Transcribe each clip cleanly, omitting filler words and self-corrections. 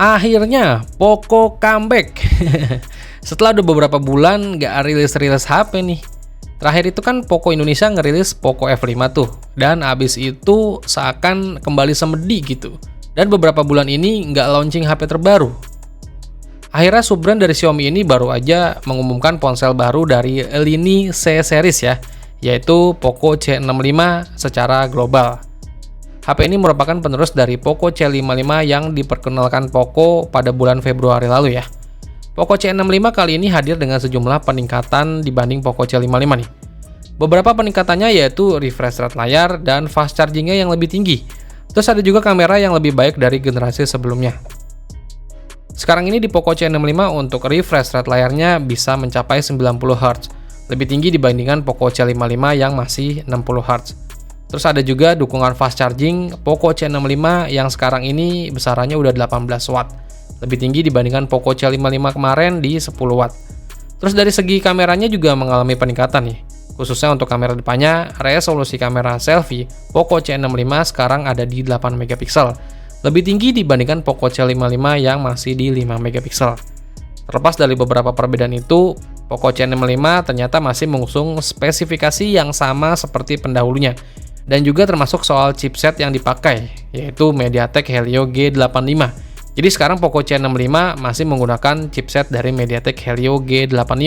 Akhirnya Poco comeback. Setelah udah beberapa bulan nggak rilis-rilis HP nih. Terakhir itu kan Poco Indonesia ngerilis Poco F5 tuh. Dan abis itu seakan kembali semedi gitu. Dan beberapa bulan ini nggak launching HP terbaru. Akhirnya sub-brand dari Xiaomi ini baru aja mengumumkan ponsel baru dari lini C series ya, yaitu Poco C65 secara global. HP ini merupakan penerus dari Poco C55 yang diperkenalkan Poco pada bulan Februari lalu ya. Poco C65 kali ini hadir dengan sejumlah peningkatan dibanding Poco C55 nih. Beberapa peningkatannya yaitu refresh rate layar dan fast charging-nya yang lebih tinggi. Terus ada juga kamera yang lebih baik dari generasi sebelumnya. Sekarang ini di Poco C65 untuk refresh rate layarnya bisa mencapai 90Hz, lebih tinggi dibandingkan Poco C55 yang masih 60Hz. Terus ada juga dukungan fast charging Poco C65 yang sekarang ini besarannya udah 18 watt. Lebih tinggi dibandingkan Poco C55 kemarin di 10 watt. Terus dari segi kameranya juga mengalami peningkatan nih. Khususnya untuk kamera depannya, resolusi kamera selfie Poco C65 sekarang ada di 8 megapiksel. Lebih tinggi dibandingkan Poco C55 yang masih di 5 megapiksel. Terlepas dari beberapa perbedaan itu, Poco C65 ternyata masih mengusung spesifikasi yang sama seperti pendahulunya. Dan juga termasuk soal chipset yang dipakai, yaitu MediaTek Helio G85. Jadi sekarang Poco C65 masih menggunakan chipset dari MediaTek Helio G85.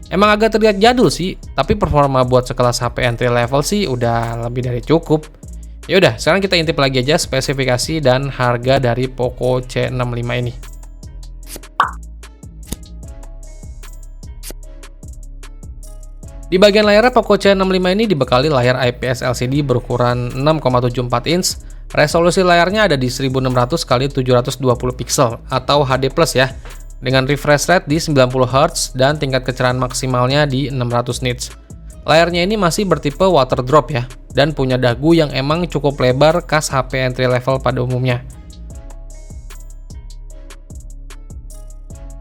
Emang agak terlihat jadul sih, tapi performa buat sekelas HP entry level sih udah lebih dari cukup. Yaudah, sekarang kita intip lagi aja spesifikasi dan harga dari Poco C65 ini. Di bagian layarnya Poco C65 ini dibekali layar IPS LCD berukuran 6,74 inch. Resolusi layarnya ada di 1600 x 720 pixel atau HD+ ya, dengan refresh rate di 90Hz dan tingkat kecerahan maksimalnya di 600 nits. Layarnya ini masih bertipe water drop ya, dan punya dagu yang emang cukup lebar khas HP entry level pada umumnya.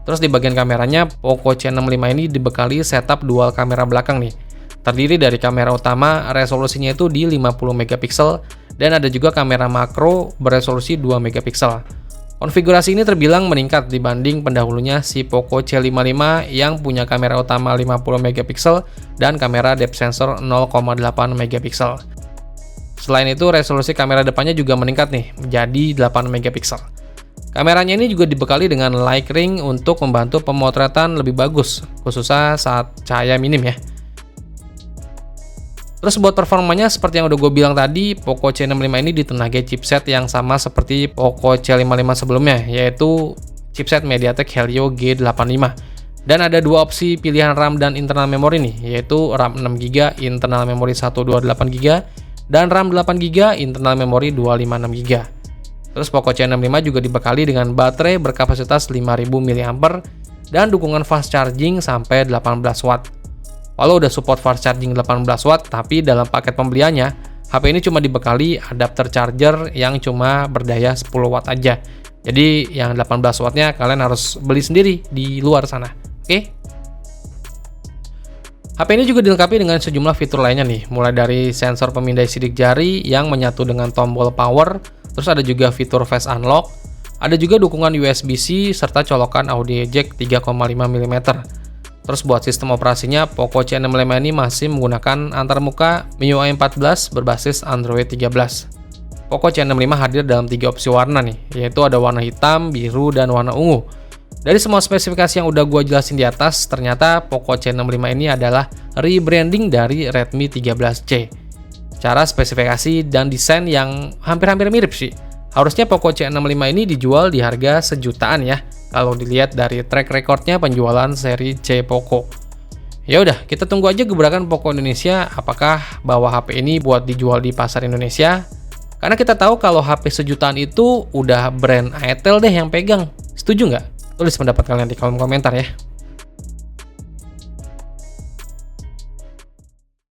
Terus di bagian kameranya, Poco C65 ini dibekali setup dual kamera belakang nih. Terdiri dari kamera utama, resolusinya itu di 50 megapiksel, dan ada juga kamera makro beresolusi 2 megapiksel. Konfigurasi ini terbilang meningkat dibanding pendahulunya si Poco C55 yang punya kamera utama 50 megapiksel dan kamera depth sensor 0,8 megapiksel. Selain itu, resolusi kamera depannya juga meningkat nih, menjadi 8 megapiksel. Kameranya ini juga dibekali dengan light ring untuk membantu pemotretan lebih bagus, khususnya saat cahaya minim ya. Terus buat performanya seperti yang udah gue bilang tadi, Poco C65 ini ditenagai chipset yang sama seperti Poco C55 sebelumnya, yaitu chipset MediaTek Helio G85. Dan ada dua opsi pilihan RAM dan internal memori nih, yaitu RAM 6GB, internal memori 128GB, dan RAM 8GB, internal memori 256GB. Terus Poco C65 juga dibekali dengan baterai berkapasitas 5000 mAh dan dukungan fast charging sampai 18 watt. Walau udah support fast charging 18 watt, tapi dalam paket pembeliannya, HP ini cuma dibekali adapter charger yang cuma berdaya 10 watt aja. Jadi yang 18 wattnya kalian harus beli sendiri di luar sana. Oke? HP ini juga dilengkapi dengan sejumlah fitur lainnya nih, mulai dari sensor pemindai sidik jari yang menyatu dengan tombol power, terus ada juga fitur face unlock, ada juga dukungan USB-C serta colokan audio jack 3,5 mm. Terus buat sistem operasinya, Poco C65 ini masih menggunakan antarmuka MIUI 14 berbasis Android 13. Poco C65 hadir dalam 3 opsi warna nih, yaitu ada warna hitam, biru, dan warna ungu. Dari semua spesifikasi yang udah gue jelasin di atas, ternyata Poco C65 ini adalah rebranding dari Redmi 13C. Secara spesifikasi dan desain yang hampir-hampir mirip sih. Harusnya Poco C65 ini dijual di harga sejutaan ya, kalau dilihat dari track recordnya penjualan seri C Poco. Ya udah, kita tunggu aja gebrakan Poco Indonesia apakah bawa HP ini buat dijual di pasar Indonesia. Karena kita tahu kalau HP sejutaan itu udah brand Itel deh yang pegang. Setuju nggak? Tulis pendapat kalian di kolom komentar ya.